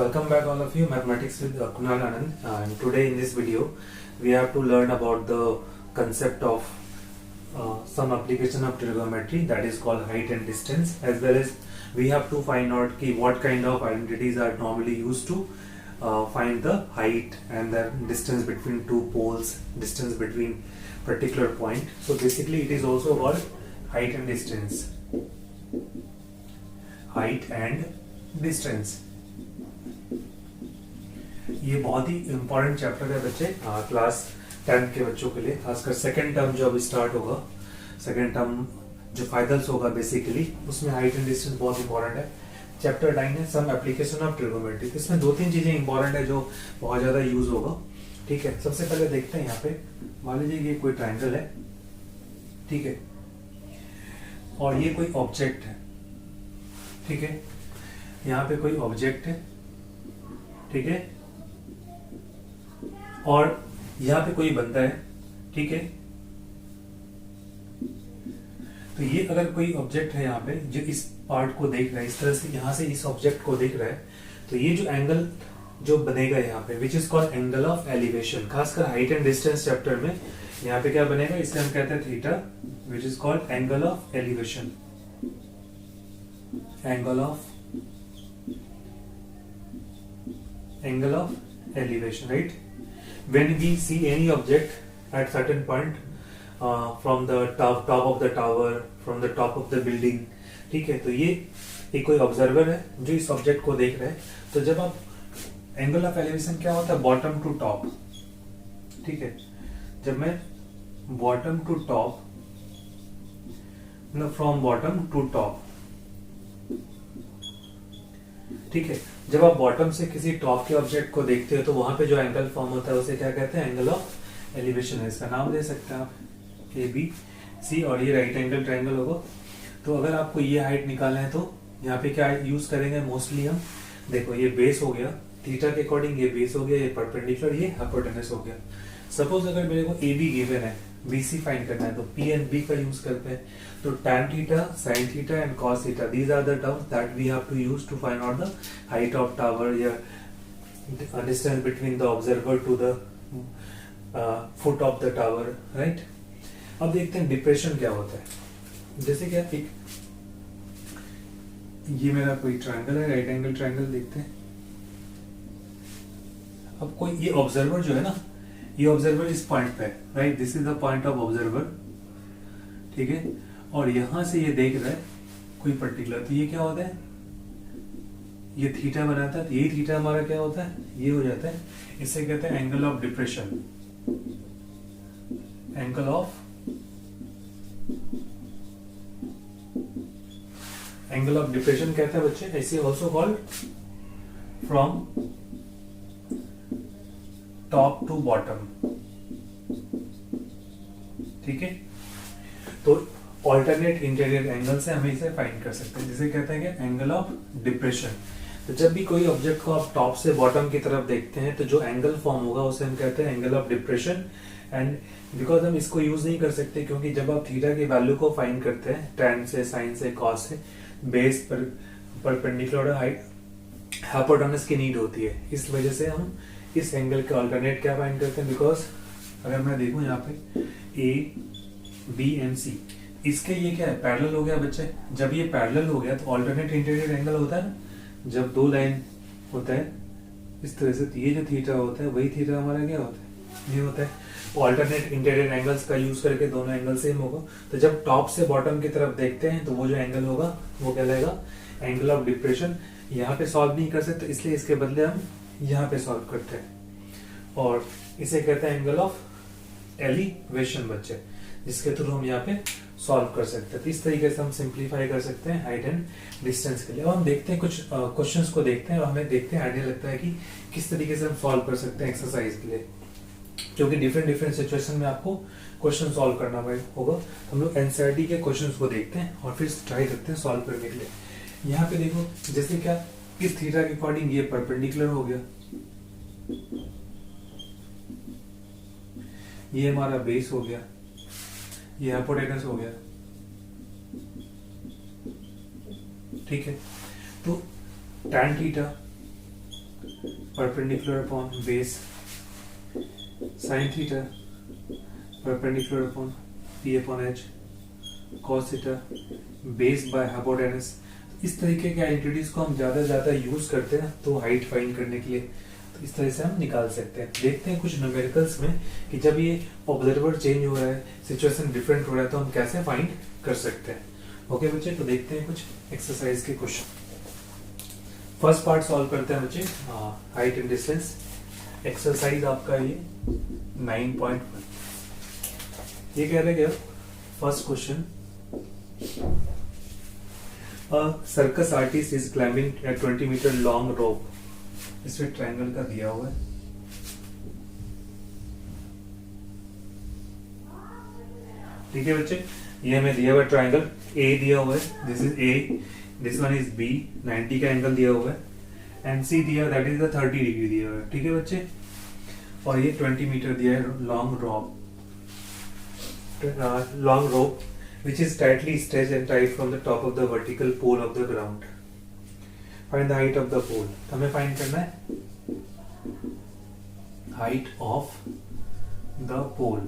Welcome back all of you, Mathematics with Kunal Anand. And today in this video, we have to learn about the concept of some application of trigonometry, that is called height and distance, as well as we have to find out what kind of identities are normally used to find the height and the distance between two poles, distance between particular point. So basically it is also called height and distance. Height and distance, ये बहुत ही important chapter है बच्चे, class 10th के बच्चों के लिए, खासकर second term जो अभी स्टार्ट होगा, सेकेंड टर्म जो फाइनल्स होगा बेसिकली, उसमें हाइट एंड डिस्टेंस बहुत इंपॉर्टेंट है। चैप्टर 9 है सम एप्लीकेशन ऑफ ट्रिगोनोमेट्री। इसमें दो तीन चीजें इंपॉर्टेंट है जो बहुत ज्यादा यूज होगा। ठीक है, सबसे पहले देखते हैं यहाँ पे, मान लीजिए ये कोई ट्राइंगल है, ठीक है, और ये कोई ऑब्जेक्ट है, ठीक है, यहाँ पे कोई ऑब्जेक्ट है, ठीक है, और यहाँ पे कोई बंदा है, ठीक है। तो ये अगर कोई ऑब्जेक्ट है यहाँ पे जो इस पार्ट को देख रहा है, इस तरह से यहाँ से इस ऑब्जेक्ट को देख रहा है, तो ये जो एंगल जो बनेगा यहाँ पे, which is called angle of elevation. खासकर हाइट एंग डिस्टेंस चैप्टर में यहाँ पे क्या बनेगा, इसे हम कहते हैं theta, which is called angle of elevation, angle of elevation, right? When we see any object at certain point from the top of the tower, from the top of the building, ठीक है, तो ये एक कोई observer है जो इस object को देख रहा है। तो जब आप एंगल ऑफ एलिवेशन क्या होता है, बॉटम टू टॉप, ठीक है, जब मैं बॉटम टू टॉप, मतलब फ्रॉम बॉटम टू टॉप, ठीक है, जब आप बॉटम से किसी टॉप के ऑब्जेक्ट को देखते हो तो वहां पे जो एंगल फॉर्म होता है उसे क्या कहते हैं, एंगल ऑफ एलिवेशन है। इसका नाम दे सकते हैं आप ए बी सी, और ये राइट एंगल ट्राइंगल होगा। तो अगर आपको ये हाइट निकालना है तो यहाँ पे क्या यूज करेंगे मोस्टली हम, देखो ये बेस हो गया, थीटा के अकॉर्डिंग ये बेस हो गया, ये परपेंडिकुलर, ये हाइपोटेनस हो गया। सपोज अगर मेरे को ए बी गिवन है, बी सी फाइंड करना है, तो पी एंड बी का यूज करते हैं। तो tan theta, sin theta and cos theta, these are the terms that we have to use to find out the height of tower या distance between the observer to the foot of the tower, right? अब देखते हैं depression क्या होता है। जैसे क्या, एक ये मेरा कोई ट्रायंगल है, राइट एंगल ट्रायंगल, देखते हैं। अब कोई ये ऑब्जर्वर जो है ना, ये ऑब्जर्वर इस पॉइंट पे है, right, this is the point of observer, ठीक है, और यहां से ये देख रहा है कोई पर्टिकुलर, तो ये क्या होता है, ये थीटा बनाता है, तो यही थीटा हमारा क्या होता है, ये हो जाता है। इसे कहते हैं angle of depression, angle of depression कहते हैं बच्चे। ऐसे also called from top to bottom, ठीक है। तो ऑल्टरनेट इंटीरियर एंगल से हम इसे फाइंड कर सकते हैं, जिसे कहते हैं कि एंगल ऑफ डिप्रेशन। तो जब भी कोई ऑब्जेक्ट को आप टॉप से बॉटम की तरफ देखते हैं तो जो एंगल फॉर्म होगा उसे हम कहते हैं angle of depression. And because हम इसको यूज नहीं कर सकते, क्योंकि जब आप थीटा की वैल्यू को फाइंड करते हैं tan से, sin से, cos से, बेस पर परपेंडिकुलर हाइट हाइपोटेनस की नीड होती है। इस वजह से हम इस एंगल के ऑल्टरनेट क्या फाइंड करते हैं, बिकॉज अगर मैं देखूं यहाँ पे ए बी एंड सी, इसके ये क्या है, पैरेलल हो गया बच्चे। जब ये पैरेलल हो गया तो ऑल्टरनेट इंटीरियर एंगल होता है ना, जब दो लाइन होता है इस तरह से, तो ये जो थीटा होता है वही थीटा हमारा क्या होता है, ये होता है। ऑल्टरनेट इंटीरियर एंगल्स का यूज करके दोनों एंगल सेम होगा। तो जब टॉप से बॉटम की तरफ देखते हैं तो वो जो एंगल होगा वो कहलाएगा एंगल ऑफ डिप्रेशन। यहाँ पे सॉल्व नहीं कर सकते, इसलिए इसके बदले हम यहाँ पे सॉल्व करते हैं, और इसे कहते हैं एंगल ऑफ एलिवेशन बच्चे, जिसके थ्रू हम यहाँ पे सॉल्व कर सकते हैं। तो इस तरीके से हम सिंप्लीफाई कर सकते हैं हाइट एंड डिस्टेंस के लिए। अब हम देखते हैं कुछ क्वेश्चंस को देखते हैं, और हमें देखते हैं आइडिया लगता है कि किस तरीके से हम सॉल्व कर सकते हैं एक्सरसाइज के लिए, क्योंकि डिफरेंट सिचुएशन में आपको क्वेश्चन सॉल्व करना होगा। हम लोग एनसीईआरटी के क्वेश्चंस को देखते हैं और फिर ट्राई करते हैं सॉल्व करने के लिए। यहाँ पे देखो, जैसे क्या, इस थीटा के अकॉर्डिंग ये परपेंडिकुलर हो गया, ये हमारा बेस हो गया, ये हाइपोटेनस हो गया, ठीक है। तो tan theta perpendicular upon base sine theta perpendicular upon P upon H cos theta base by hypotenuse. इस तरीके के आइडेंटिटीज को हम ज्यादा ज्यादा यूज करते हैं तो हाइट फाइंड करने के लिए, तो इस तरह से हम निकाल सकते हैं। देखते हैं कुछ न्यूमेरिकल्स में कि जब ये ऑब्जर्वर चेंज हो रहा है, सिचुएशन डिफरेंट हो रहा है, तो हम कैसे फाइंड कर सकते हैं। ओके बच्चे, तो देखते हैं कुछ एक्सरसाइज के क्वेश्चन। फर्स्ट पार्ट सॉल्व करते हैं बच्चे, हाइट एंड डिस्टेंस। एक्सरसाइज आपका ये 9.1। ये कह रहे क्या, first question, circus artist is climbing a 20 metre long rope. इसमें ट्रायंगल का दिया हुआ है, ठीक है बच्चे। ये हमें दिया हुआ है ट्रायंगल, ए दिया हुआ है, this is A, this one is B, 90 का एंगल दिया हुआ है, एंड सी दिया दैट इज द 30 डिग्री दिया हुआ है, ठीक है बच्चे। और ये 20 मीटर दिया है long rope which is tightly stretched and tied from the top of the vertical pole of the ground. Find the height of the pole. हमें find करना है height of the pole.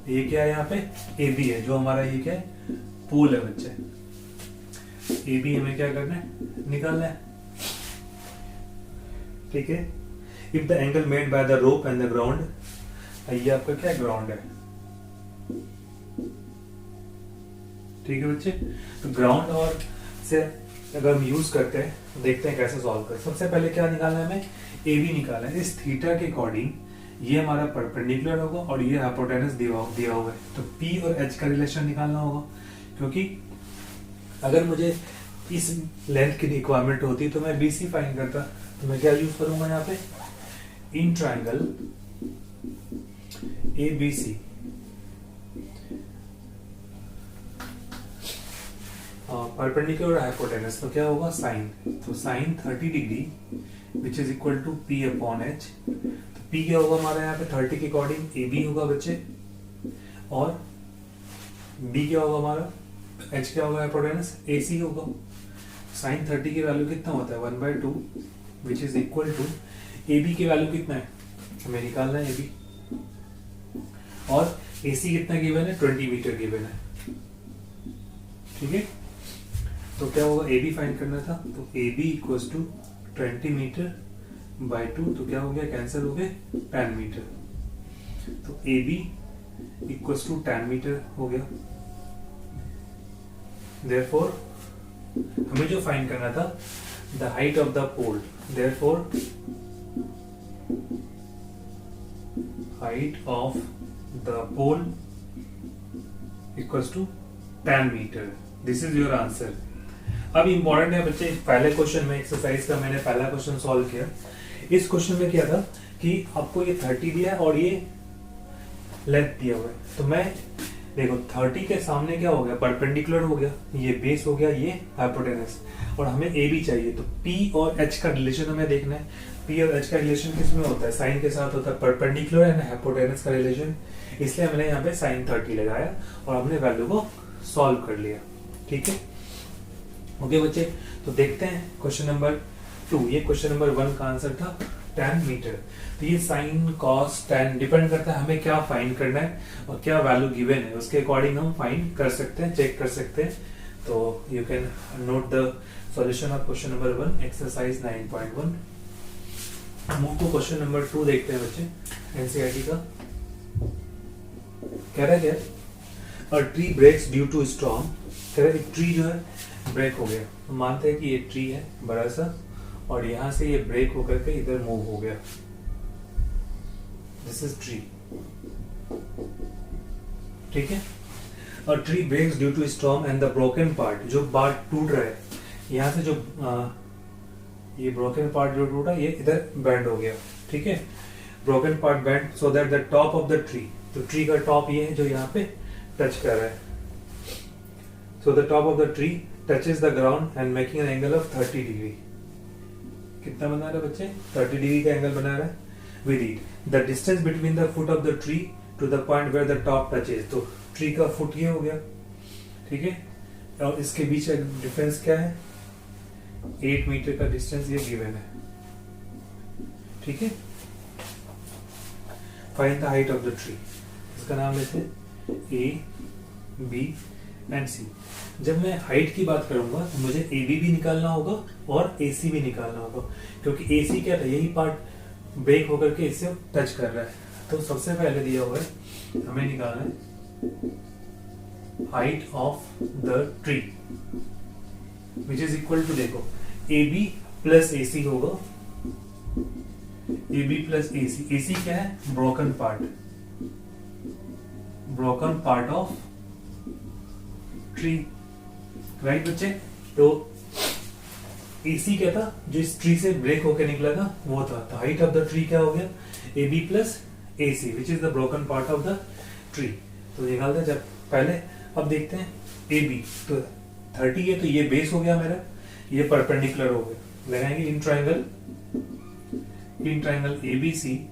ये क्या है यहाँ पे, AB है, जो हमारा ये क्या है, पोल है बच्चे। AB हमें क्या करना है, निकालना है, ठीक है। If the angle made by the rope and the ground, ये आपका क्या ग्राउंड है, ठीक है बच्चे। तो ग्राउंड और से अगर हम यूज करते हैं तो देखते हैं कैसे सॉल्व करें। सबसे पहले क्या निकालना है हमें, ए बी निकालना है। इस थीटा के अकॉर्डिंग ये हमारा परपेंडिकुलर होगा और ये हाइपोटेनस दिया हुआ है, तो पी और एच का रिलेशन निकालना होगा। क्योंकि अगर मुझे इस लेंथ की रिक्वायरमेंट होती तो मैं बीसी फाइंड करता, तो मैं क्या यूज करूंगा यहाँ पे, in triangle A B C perpendicular hypotenuse, तो क्या होगा साइन, तो sine 30 degree which is equal to P upon H. तो पी क्या होगा हमारा यहाँ पे 30 के अकॉर्डिंग, ए बी होगा बच्चे, और बी क्या होगा हमारा, एच क्या होगा हाइपोटेनस, ए सी होगा। साइन 30 की वैल्यू कितना होता है, 1/2 which is equal to, A B की वैल्यू कितना है हमें निकालना है, ए बी, और ए सी कितना गिवन है, 20 मीटर गिवन है, ठीक है। तो क्या होगा, ए बी फाइंड करना था, तो A B equal to 20 metre by 2, तो क्या हो गया, कैंसिल हो गए 10 मीटर, तो A B equal to 10 metre हो गया। देयरफॉर हमें जो फाइंड करना था, the height of the pole, therefore height of the pole equal to 10 metre. This is your answer. अब इंपॉर्टेंट है बच्चे, पहले क्वेश्चन में एक्सरसाइज का मैंने पहला क्वेश्चन सॉल्व किया। इस क्वेश्चन में क्या था कि आपको ये 30 दिया है और ये लेंथ दिया हुआ है, तो मैं देखो 30 के सामने क्या हो गया, परपेंडिकुलर हो गया, ये बेस हो गया, ये हाइपोटेनस, और हमें ए बी चाहिए, तो पी और एच का रिलेशन हमें देखना है। पी और एच का रिलेशन किसमें होता है, साइन के साथ होता है, परपेंडिकुलर एंड हाइपोटेनस का रिलेशन, इसलिए हमने यहाँ पे साइन 30 लगाया और हमने वैल्यू को सॉल्व कर लिया, ठीक है। ओके बच्चे, तो देखते हैं क्वेश्चन नंबर 2। ये क्वेश्चन नंबर 1 का आंसर था 10 मीटर। तो ये साइन कॉस tan डिपेंड करता है हमें क्या फाइंड करना है और क्या वैल्यू गिवन है, उसके अकॉर्डिंग हम फाइंड कर सकते हैं, चेक कर सकते हैं। तो you can note the solution of question number 1 exercise 9.1। Move to question number 2 देखते हैं बच्चे, एनसीईआरटी का। कह रहा है क्या, a tree breaks due to storm. कह रहा है ट्री जो है ब्रेक हो गया, तो मानते हैं कि ये ट्री है बड़ा सा और यहां से ये ब्रेक होकर के इधर मूव हो गया, दिस इज ट्री, ठीक है। और tree breaks due to storm and the broken part, जो पार्ट टूट रहा है यहां से, जो ये ब्रोकन पार्ट जो टूटा ये इधर बेंड हो गया, ठीक है। Broken part bend so that the top of the tree, तो ट्री का टॉप ये है जो यहाँ पे टच कर रहा है, so the top of the tree touches the ground and making an angle of 30 degree. कितना बना रहा है बच्चे, 30 डिग्री का एंगल बना रहा है। with it the distance between the foot of the tree to the point where the top touches, तो ट्री का फुट ये हो गया, ठीक है, और इसके बीच डिफरेंस क्या है, 8 मीटर का डिस्टेंस ये गिवन है, ठीक है, find the height of the tree. इसका नाम लेते हैं ए बी एंड सी। जब मैं हाइट की बात करूंगा तो मुझे ए बी भी निकालना होगा और ए सी भी निकालना होगा, क्योंकि ए सी क्या था, यही पार्ट ब्रेक होकर के इससे टच कर रहा है। तो सबसे पहले दिया हुआ है हमें निकालना है height of the tree which is equal to, देखो ए बी प्लस ए सी होगा, ए बी प्लस ए सी। ए सी क्या है, broken part of tree, right बच्चे। तो ए सी क्या था, जो इस ट्री से ब्रेक होकर निकला था वो था। तो हाइट ऑफ द ट्री क्या हो गया, A B plus A C which is the broken part of the tree. तो निकालते हैं जब पहले, अब देखते हैं ए बी, तो 30 है तो ये बेस हो गया मेरा, ये परपेंडिकुलर हो गया। लगाएंगे in triangle A B C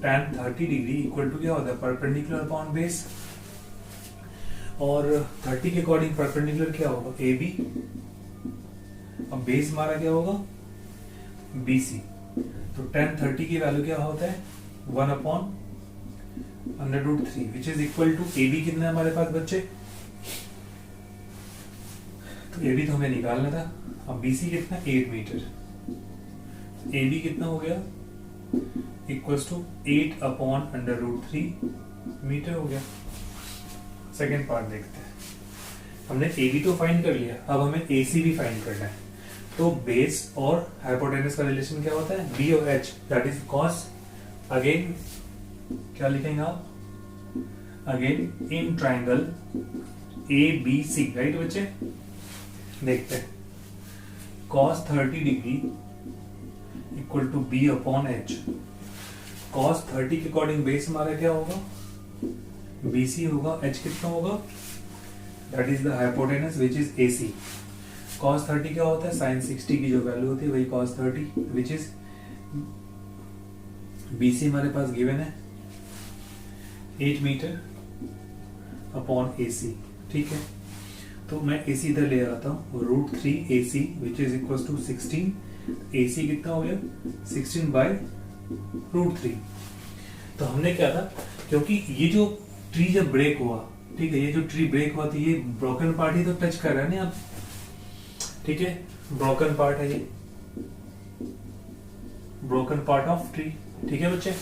tan 30 degree equal to क्या होता है, परपेंडिकुलर अपॉन बेस। और 30 के अकॉर्डिंग परपेंडिकुलर क्या होगा, ए बी, अब बेस हमारा क्या होगा बी सी। तो tan 30 की वैल्यू क्या होता है 1/√3 which is equal to A B कितना है हमारे पास बच्चे, तो ए बी तो हमें निकालना था। अब बी सी कितना 8 मीटर, ए बी कितना हो गया इक्वल्स टू 8/√3 मीटर हो गया। सेकेंड पार्ट देखते हैं, हमने ए बी तो फाइंड कर लिया, अब हमें ए सी भी फाइंड करना है। तो बेस और हाइपोटेनस का रिलेशन क्या होता है, बी और H, that is cos. Again क्या लिखेंगे आप, again in triangle A B C, right बच्चे। देखते हैं cos 30 degree equal to B upon H. cos 30 के अकॉर्डिंग बेस हमारा क्या होगा BC होगा, एच कितना होगा, that is the hypotenuse which is AC। cos 30 क्या होता है, sin 60 की जो वैल्यू होती है वही cos 30 विच इज BC हमारे पास गिवन है 8 मीटर अपॉन AC, ठीक है। तो मैं AC इधर ले आता हूँ, √3 AC which is equal to 16। AC कितना हो गया 16/√3। तो हमने क्या था, क्योंकि ये जो ट्री जब ब्रेक हुआ, ठीक है, ये जो ट्री ब्रेक हुआ तो ये ब्रोकन पार्ट ही तो टच कर रहा है ना आप, ठीक है, ब्रोकन पार्ट है ये, ब्रोकन पार्ट ऑफ ट्री, ठीक है बच्चे।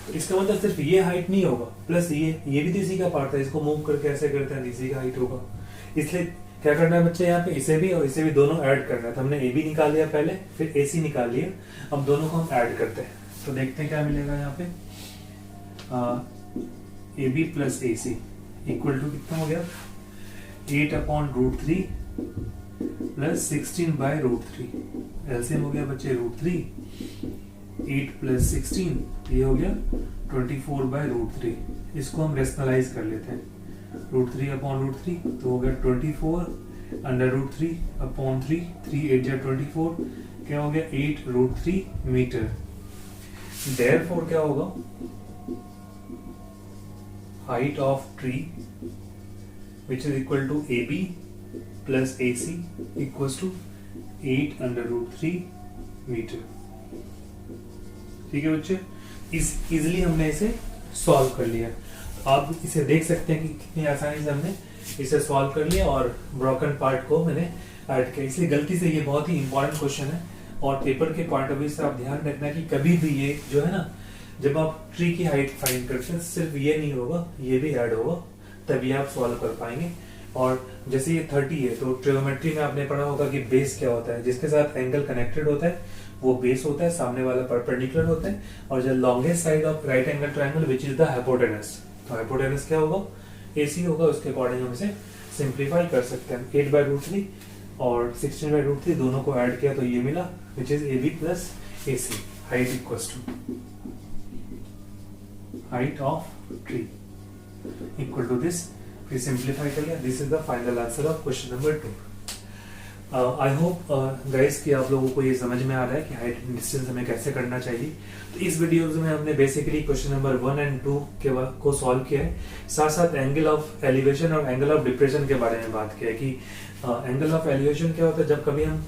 इसका मतलब सिर्फ ये हाइट नहीं होगा, प्लस ये भी तो इसी का पार्ट है, इसको मूव करके ऐसे करते हैं इसी का हाइट होगा। इसलिए क्या करना है बच्चे, यहाँ पे इसे भी और इसे भी दोनों ऐड करना है। तो हमने ए बी निकाल लिया पहले, फिर ए सी निकाल लिया, अब दोनों को हम ऐड करते हैं। तो देखते हैं क्या मिलेगा यहाँ पे, A B plus A C equal to कितना हो गया 8/√3 प्लस 16/√3। एलसीएम हो गया बच्चे √3, 8 प्लस 16 ये हो गया 24/√3। इसको हम रेशनलाइज कर लेते हैं, √3/√3 तो हो गया 24√3/3, 3 8 24, क्या हो गया 8√3 मीटर। देयरफॉर क्या होगा, height of tree which is equal to AB plus AC equals to 8√3 metre, ठीक है बच्चे। इस इजिली हमने इसे सॉल्व कर लिया। आप इसे देख सकते हैं कि कितनी आसानी से हमने इसे सॉल्व कर लिया और ब्रोकन पार्ट को मैंने ऐड किया। इसलिए गलती से ये बहुत ही इंपॉर्टेंट क्वेश्चन है और पेपर के पॉइंट ऑफ व्यू से आप ध्यान रखना कि कभी भी ये जो है ना, जब आप ट्री की हाइट फाइंड करते हैं सिर्फ ये नहीं होगा, ये भी ऐड होगा, तभी आप सॉल्व कर पाएंगे। और जैसे ये 30 है तो ट्रिग्नोमेट्री में आपने पढ़ा होगा कि बेस क्या होता है, जिसके साथ एंगल कनेक्टेड होता है वो बेस होता है, सामने वाला परपेंडिकुलर होता है, और जो longest side of right angle triangle which is the hypotenuse. तो हाइपोटेनस क्या होगा, AC होगा, उसके अकॉर्डिंग हम इसे सिंप्लीफाई कर सकते हैं। 8/√3 और 16/√3 दोनों को ऐड किया तो ये मिला which is AB plus AC। Height equals to height of tree equal to this, फिर सिंप्लीफाई कर लिया। This is the final answer of question number 2। I hope guys कि आप लोगों को ये समझ में आ रहा है कि हाइट एंड डिस्टेंस हमें कैसे करना चाहिए। तो इस वीडियोस में हमने बेसिकली क्वेश्चन नंबर 1 और 2 के को सॉल्व किया है, साथ साथ एंगल ऑफ एलिवेशन और एंगल ऑफ डिप्रेशन के बारे में बात किया है कि एंगल ऑफ एलिवेशन क्या होता है, जब कभी हम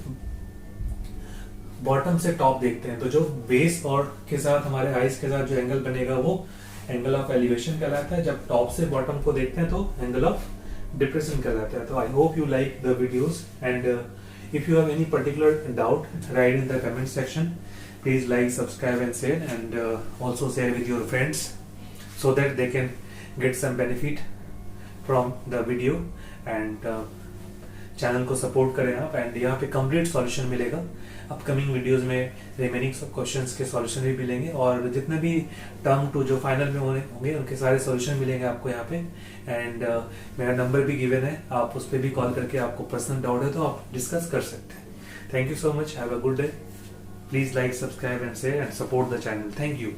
बॉटम से टॉप देखते हैं, तो जो बेस और के साथ हमारे आईज के साथ जो एंगल बनेगा वो एंगल ऑफ एलिवेशन कहलाता है। जब टॉप से बॉटम को देखते हैं तो एंगल ऑफ डिप्रेशन कहलाता है। तो I hope you like the videos, and if you have any particular doubt, right in the comment section. Please like, subscribe and share, and also share with your friends so that they can get some benefit from the video. And channel को support करें आप. And यहाँ पे complete solution मिलेगा. Upcoming videos में remaining questions के solution भी मिलेंगे, और जितने भी टर्म टू जो फाइनल में होंगे उनके सारे सॉल्यूशन मिलेंगे आपको यहाँ पे. एंड मेरा नंबर भी गिवन है, आप उस पर भी कॉल करके आपको पर्सनल डाउट है तो आप डिस्कस कर सकते हैं. Thank you so much. Have a good day. Please like, subscribe and share and support the channel. Thank you.